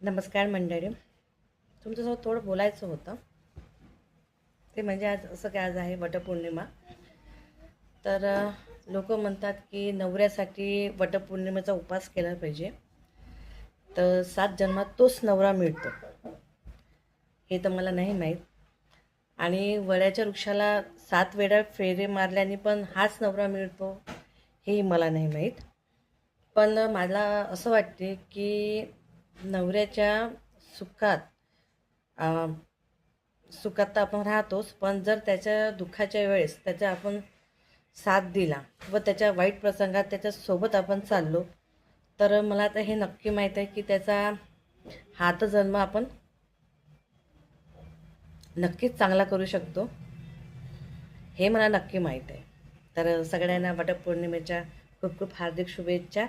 नमस्कार मंडळी. तुमच्यासोबत थोडं बोलायचं होतं. ते म्हणजे आज असं काय, आज आहे वटपौर्णिमा. तर लोक म्हणतात की नवऱ्यासाठी वटपौर्णिमेचा उपवास केला पाहिजे, तर 7 जन्मात तोच नवरा मिळतो. हे तर मला नाही माहीत. आणि वड्याच्या वृक्षाला 7 वेळा फेरे मारल्याने पण हाच नवरा मिळतो, हेही मला नाही माहीत. पण मला असं वाटते की नवऱ्याच्या सुखात सुखात तर आपण राहतोच, पण जर त्याच्या दुःखाच्या वेळेस त्याचा आपण साथ दिला व त्याच्या वाईट प्रसंगात त्याच्यासोबत आपण चाललो, तर मला आता हे नक्की माहीत आहे की त्याचा हात जन्म आपण नक्कीच चांगला करू शकतो. हे मला नक्की माहीत आहे. तर सगळ्यांना वटपौर्णिमेच्या खूप खूप हार्दिक शुभेच्छा.